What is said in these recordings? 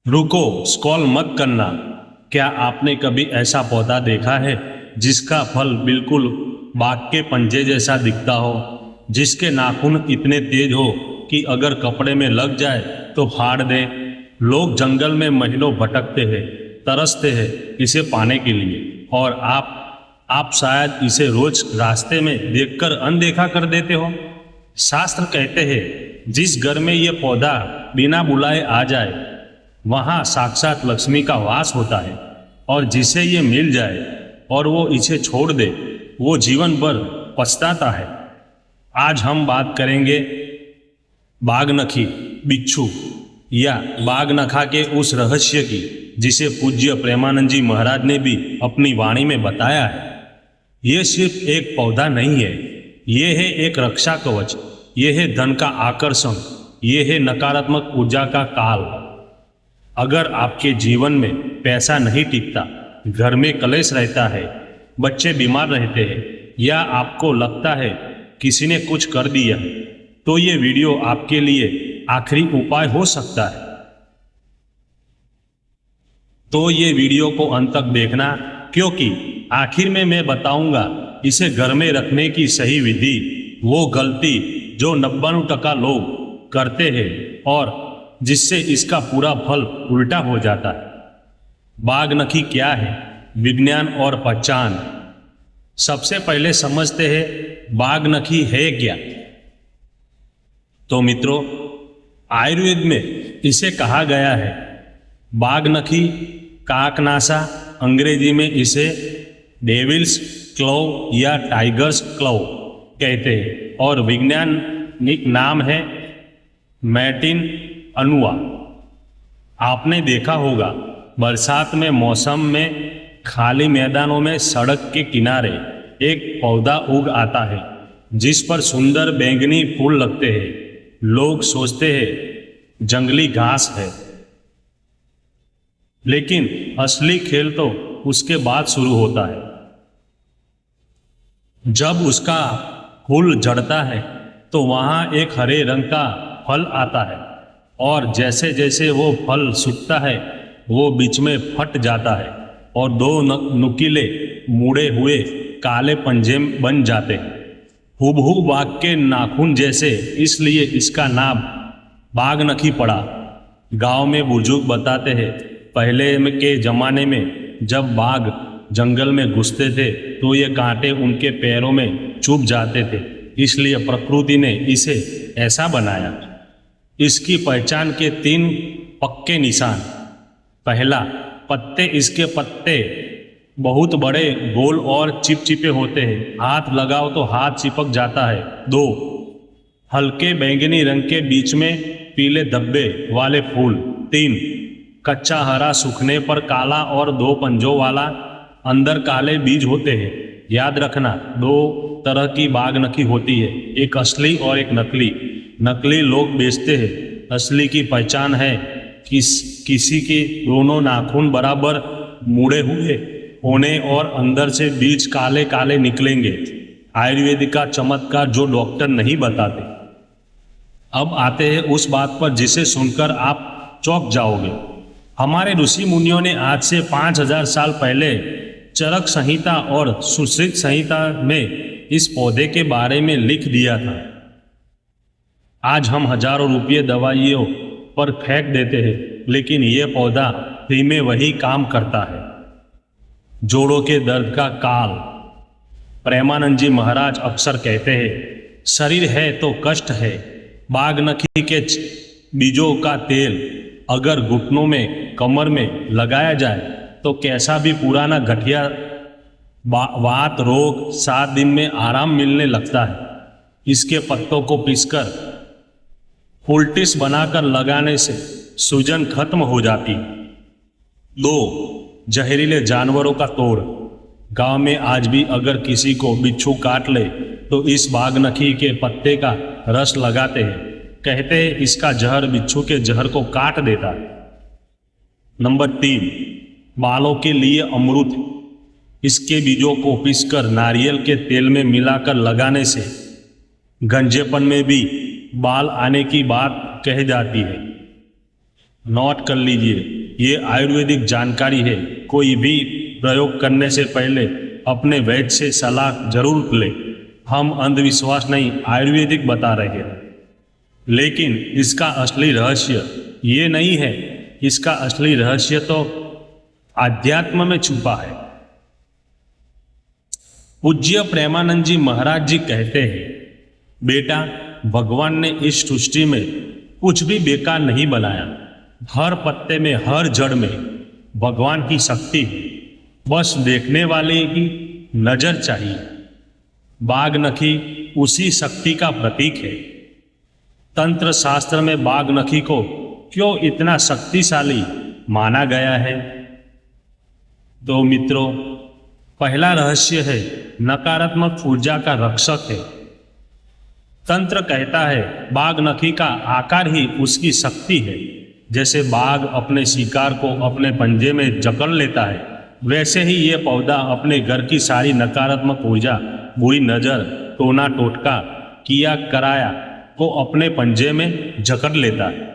रुको, स्क्रॉल मत करना। क्या आपने कभी ऐसा पौधा देखा है जिसका फल बिल्कुल बाघ के पंजे जैसा दिखता हो, जिसके नाखून इतने तेज हो कि अगर कपड़े में लग जाए तो फाड़ दे। लोग जंगल में महीनों भटकते हैं, तरसते हैं इसे पाने के लिए, और आप शायद इसे रोज रास्ते में देखकर अनदेखा कर देते हो। शास्त्र कहते हैं जिस घर में ये पौधा बिना बुलाए आ जाए वहाँ साक्षात लक्ष्मी का वास होता है, और जिसे ये मिल जाए और वो इसे छोड़ दे वो जीवन भर पछताता है। आज हम बात करेंगे बाघनखी बिच्छू या बाघनखा के उस रहस्य की जिसे पूज्य प्रेमानंद जी महाराज ने भी अपनी वाणी में बताया है। ये सिर्फ एक पौधा नहीं है, ये है एक रक्षा कवच, ये है धन का आकर्षण, ये है नकारात्मक ऊर्जा का काल। अगर आपके जीवन में पैसा नहीं टिकता, घर में कलेश रहता है, बच्चे बीमार रहते हैं, या आपको लगता है किसी ने कुछ कर दिया है, तो ये वीडियो आपके लिए आखिरी उपाय हो सकता है। तो ये वीडियो को अंत तक देखना, क्योंकि आखिर में मैं बताऊंगा इसे घर में रखने की सही विधि, वो गलती जो 99% लोग करते हैं और जिससे इसका पूरा फल उल्टा हो जाता है। बाघनखी क्या है, विज्ञान और पहचान। सबसे पहले समझते हैं बाघनखी है क्या। तो मित्रों, आयुर्वेद में इसे कहा गया है बाघनखी काकनासा, अंग्रेजी में इसे डेविल्स क्लव या टाइगर्स क्लव कहते हैं, और वैज्ञानिक नाम है मैटिन अनुआ। आपने देखा होगा बरसात में मौसम में खाली मैदानों में सड़क के किनारे एक पौधा उग आता है जिस पर सुंदर बैंगनी फूल लगते हैं। लोग सोचते हैं जंगली घास है, लेकिन असली खेल तो उसके बाद शुरू होता है। जब उसका फूल झड़ता है तो वहां एक हरे रंग का फल आता है, और जैसे जैसे वो फल सूखता है वो बीच में फट जाता है और दो नुकीले मुड़े हुए काले पंजे बन जाते हैं, हुबहू बाघ के नाखून जैसे। इसलिए इसका नाम बाघनखी पड़ा। गांव में बुजुर्ग बताते हैं पहले के जमाने में जब बाघ जंगल में घुसते थे तो ये कांटे उनके पैरों में चुभ जाते थे, इसलिए प्रकृति ने इसे ऐसा बनाया। इसकी पहचान के 3 पक्के निशान। पहला, पत्ते। इसके पत्ते बहुत बड़े, गोल और चिपचिपे होते हैं, हाथ लगाओ तो हाथ चिपक जाता है। 2, हल्के बैंगनी रंग के बीच में पीले धब्बे वाले फूल। 3, कच्चा हरा, सूखने पर काला और 2 पंजों वाला, अंदर काले बीज होते हैं। याद रखना 2 तरह की बाघनखी होती है, एक असली और एक नकली। नकली लोग बेचते हैं, असली की पहचान है किसी के दोनों नाखून बराबर मुड़े हुए होने और अंदर से बीज काले काले निकलेंगे। आयुर्वेद का चमत्कार जो डॉक्टर नहीं बताते। अब आते हैं उस बात पर जिसे सुनकर आप चौंक जाओगे। हमारे ऋषि मुनियों ने आज से 5000 साल पहले चरक संहिता और सुश्रुत संहिता में इस पौधे के बारे में लिख दिया था। आज हम हजारों रुपये दवाइयों पर फेंक देते हैं, लेकिन यह पौधा फ्री में वही काम करता है। जोड़ों के दर्द का काल। प्रेमानंद जी महाराज अक्सर कहते हैं शरीर है तो कष्ट है। बाघनखी के बीजों का तेल अगर घुटनों में, कमर में लगाया जाए तो कैसा भी पुराना गठिया वात रोग 7 दिन में आराम मिलने लगता है। इसके पत्तों को पीसकर फुलटिस बनाकर लगाने से सूजन खत्म हो जाती। 2, जहरीले जानवरों का तोड़। गांव में आज भी अगर किसी को बिच्छू काट ले तो इस बाघनखी के पत्ते का रस लगाते हैं। कहते हैं इसका जहर बिच्छू के जहर को काट देता है। नंबर 3, बालों के लिए अमृत। इसके बीजों को पीसकर नारियल के तेल में मिलाकर लगाने से गंजेपन में भी बाल आने की बात कही जाती है। नोट कर लीजिए, ये आयुर्वेदिक जानकारी है। कोई भी प्रयोग करने से पहले अपने वैद्य से सलाह जरूर लें। हम अंधविश्वास नहीं, आयुर्वेदिक बता रहे हैं। लेकिन इसका असली रहस्य ये नहीं है। इसका असली रहस्य तो आध्यात्म में छुपा है। पूज्य प्रेमानंद जी महाराज जी कहते हैं, बेटा, भगवान ने इस सृष्टि में कुछ भी बेकार नहीं बनाया। हर पत्ते में, हर जड़ में भगवान की शक्ति है। बस देखने वाले की नजर चाहिए। बाघनखी उसी शक्ति का प्रतीक है। तंत्र शास्त्र में बाघनखी को क्यों इतना शक्तिशाली माना गया है? तो मित्रों, पहला रहस्य है नकारात्मक ऊर्जा का रक्षक है। तंत्र कहता है बाघनखी का आकार ही उसकी शक्ति है। जैसे बाघ अपने शिकार को अपने पंजे में जकड़ लेता है, वैसे ही ये पौधा अपने घर की सारी नकारात्मक ऊर्जा, बुरी नजर, टोना टोटका, किया कराया को अपने पंजे में जकड़ लेता है।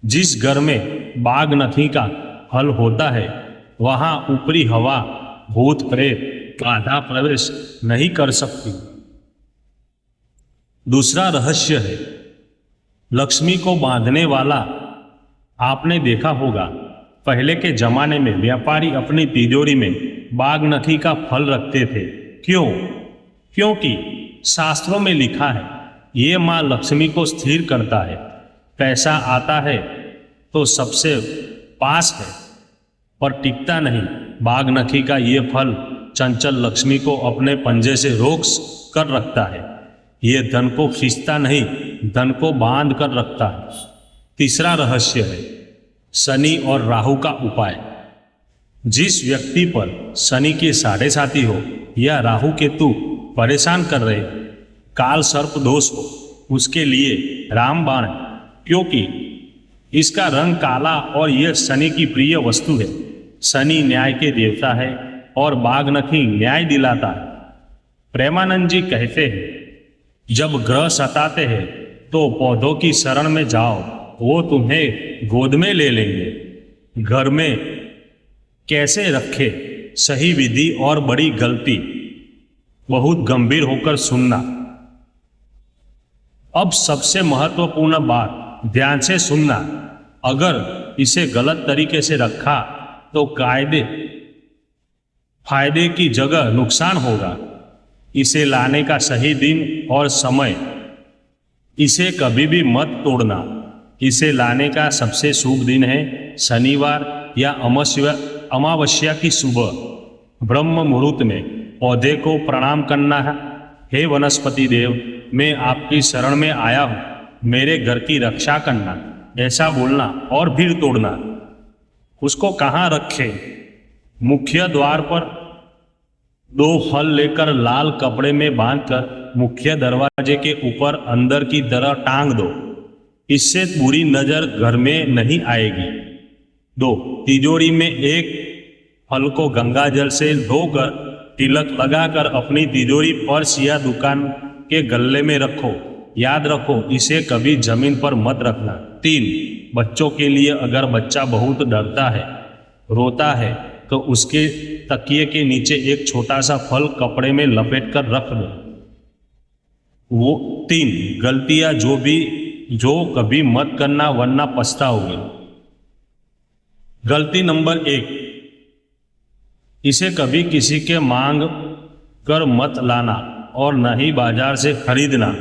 जिस घर में बाघनखी का हल होता है वहां ऊपरी हवा, भूत प्रेत बाधा प्रवेश नहीं कर सकती। दूसरा रहस्य है लक्ष्मी को बांधने वाला। आपने देखा होगा पहले के जमाने में व्यापारी अपनी तिजोरी में बाघनखी का फल रखते थे। क्यों? क्योंकि शास्त्रों में लिखा है ये माँ लक्ष्मी को स्थिर करता है। पैसा आता है तो सबसे पास है पर टिकता नहीं। बाघनखी का ये फल चंचल लक्ष्मी को अपने पंजे से रोक कर रखता है। ये धन को खींचता नहीं, धन को बांध कर रखता है। तीसरा रहस्य है शनि और राहु का उपाय। जिस व्यक्ति पर शनि के साढ़े साथी हो या राहु केतु परेशान कर रहे, काल सर्प दोष हो, उसके लिए रामबाण, क्योंकि इसका रंग काला और यह शनि की प्रिय वस्तु है। शनि न्याय के देवता है और बाघनखी न्याय दिलाता है। प्रेमानंद जी कहते हैं जब ग्रह सताते हैं तो पौधों की शरण में जाओ, वो तुम्हें गोद में ले लेंगे। घर में कैसे रखे, सही विधि और बड़ी गलती। बहुत गंभीर होकर सुनना। अब सबसे महत्वपूर्ण बात, ध्यान से सुनना। अगर इसे गलत तरीके से रखा तो फायदे की जगह नुकसान होगा। इसे लाने का सही दिन और समय, इसे कभी भी मत तोड़ना। इसे लाने का सबसे शुभ दिन है शनिवार या अमावस्या की सुबह ब्रह्म मुहूर्त में। पौधे को प्रणाम करना है, हे वनस्पति देव, मैं आपकी शरण में आया हूँ, मेरे घर की रक्षा करना, ऐसा बोलना और फिर तोड़ना। उसको कहाँ रखे? मुख्य द्वार पर 2 फल लेकर लाल कपड़े में बांधकर मुख्य दरवाजे के ऊपर अंदर की तरह टांग दो। इससे बुरी नजर घर में नहीं आएगी। 2 तिजोरी में 1 फल को गंगा जल से धोकर तिलक लगाकर अपनी तिजोरी पर्स या दुकान के गल्ले में रखो। याद रखो, इसे कभी जमीन पर मत रखना। 3 बच्चों के लिए, अगर बच्चा बहुत डरता है, रोता है, तो उसके तकिए के नीचे एक छोटा सा फल कपड़े में लपेट कर रख दो। वो 3 गलतियां जो कभी मत करना वरना पछताओगे। गलती नंबर 1, इसे कभी किसी के मांग कर मत लाना और न ही बाजार से खरीदना।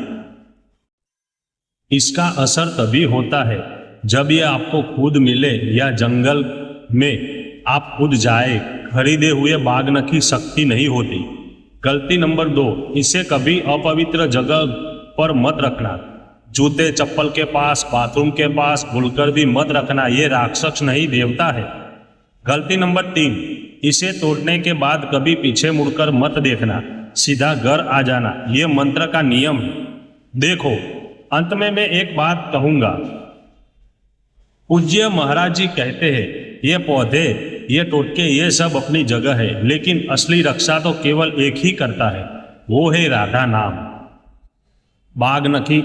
इसका असर तभी होता है जब यह आपको खुद मिले या जंगल में आप खुद जाए। खरीदे हुए बाघनखी शक्ति नहीं होती। गलती नंबर 2, इसे कभी अपवित्र जगह पर मत रखना। जूते चप्पल के पास, बाथरूम के पास भूलकर भी मत रखना। ये राक्षस नहीं, देवता है। गलती नंबर 3, इसे तोड़ने के बाद कभी पीछे मुड़कर मत देखना, सीधा घर आ जाना। ये मंत्र का नियम है। देखो, अंत में मैं एक बात कहूंगा। पूज्य महाराज जी कहते हैं ये पौधे, ये टोटके, ये सब अपनी जगह है, लेकिन असली रक्षा तो केवल एक ही करता है, वो है राधा नाम। बाघनखी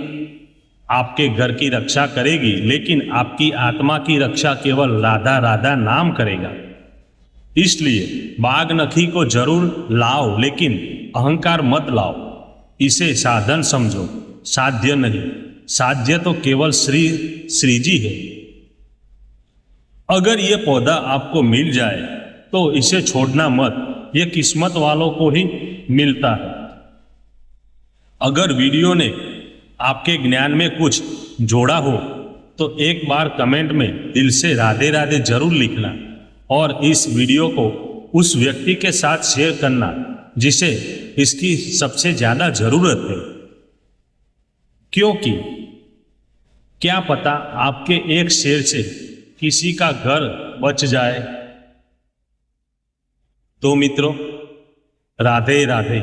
आपके घर की रक्षा करेगी, लेकिन आपकी आत्मा की रक्षा केवल राधा राधा नाम करेगा। इसलिए बागनखी को जरूर लाओ, लेकिन अहंकार मत लाओ। इसे साधन समझो, साध्य नहीं। साध्य तो केवल श्री जी है। अगर ये पौधा आपको मिल जाए तो इसे छोड़ना मत, ये किस्मत वालों को ही मिलता है। अगर वीडियो ने आपके ज्ञान में कुछ जोड़ा हो तो एक बार कमेंट में दिल से राधे राधे जरूर लिखना, और इस वीडियो को उस व्यक्ति के साथ शेयर करना जिसे इसकी सबसे ज्यादा जरूरत है, क्योंकि क्या पता आपके एक शेयर से किसी का घर बच जाए। तो मित्रों, राधे राधे।